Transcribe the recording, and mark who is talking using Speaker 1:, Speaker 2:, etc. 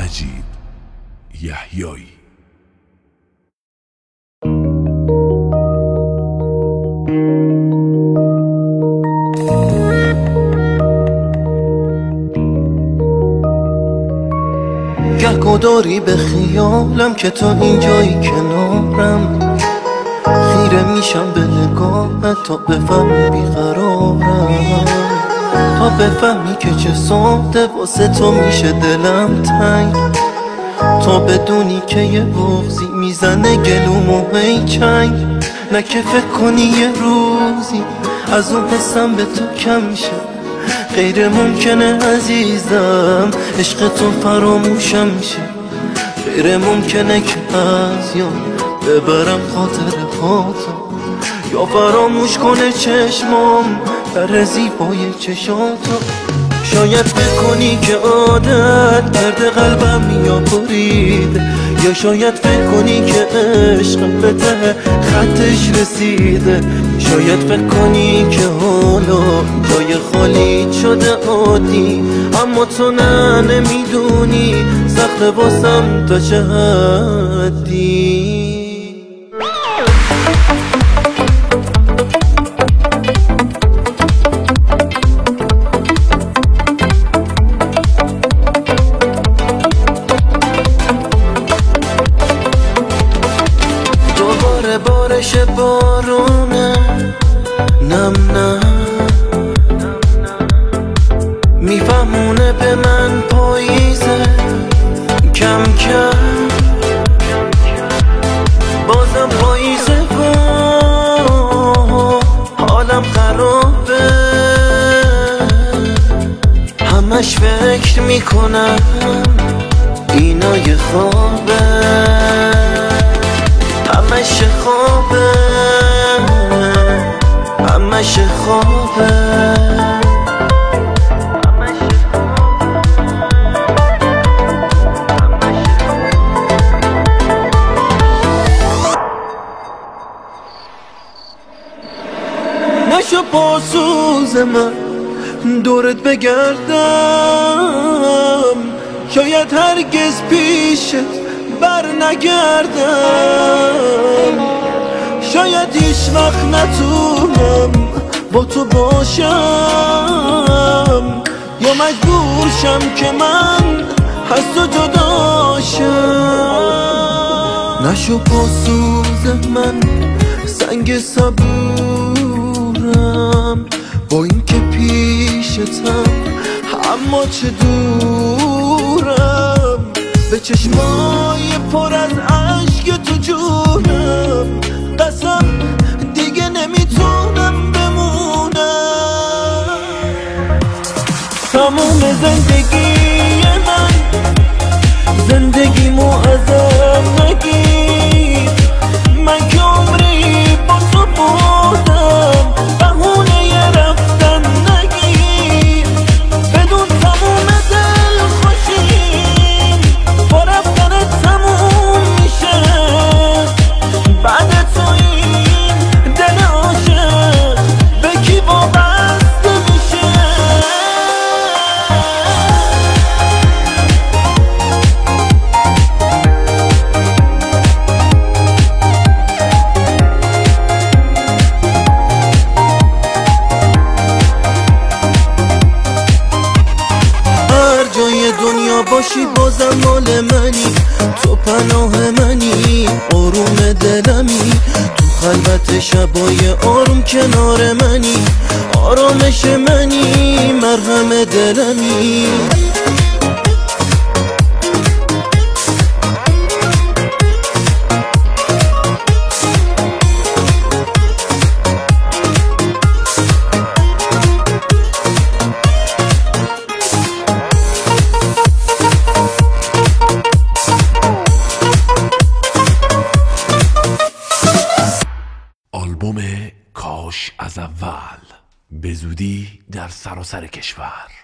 Speaker 1: مجید یحیایی.
Speaker 2: گهگداری به خیالم که تو اینجایی کنارم، خیره میشم به نگاهت تا بفهمی بیقرارم، تا بفهمی که چه ساده واسه تو میشه دلم تنگ، تا بدونی که یه بغضی میزنه گلومو هی چنگ، نه که فکر کنی یه روزی از اون حسم به تو کم شه، غیر ممکنه عزیزم عشق تو فراموشم شه، غیر ممکنه که از یاد ببرم خاطر هاتو، یا فراموش کنه چشمام در زیبای چشاتو. شاید بکنی که عادت کرده قلبم یا برید، یا شاید فکر کنی که عشقم به ته خطش رسیده، شاید فکر کنی که حالا جای خالی شده عادی، اما تو نه نمیدونی سخت واسم تا چه حدی. بارش بارونه نم نم میفهمونه به من پاییزه کم کم، بازم پاییزه و حالم خرابه، همش فکر میکنم اینا یه خوابه، همش خوابه، همش خوابه. نشو پاسوز من دورت بگردم، شاید هرگز پیشت بر نگردم، شاید هیچ وقت نتونم با تو باشم، یا مجبور شم که من از تو جداشم. نشو پاسوز من سنگ صبورم، با اینکه پیشتم اما چه دورم، به چشمای پر از عشق تو جونم قسم دیگه نمیتونم بمونم. تموم زندگی من زندگیمو ازم نگیر، من که عمری با تو بودم بهونه ی رفتن نگیر، بدون تموم دل خوشیم با رفتنت تموم میشه، بعد تو این دل عاشق به کی وابسته میشه. هر جای دنیا باشی بازم مال منی، تو پناه منی، آروم دلمی، تو خلوت شبای آروم کنار منی، آرامش منی، مرهم دلمی.
Speaker 1: آلبوم کاش از اول به زودی در سراسر کشور.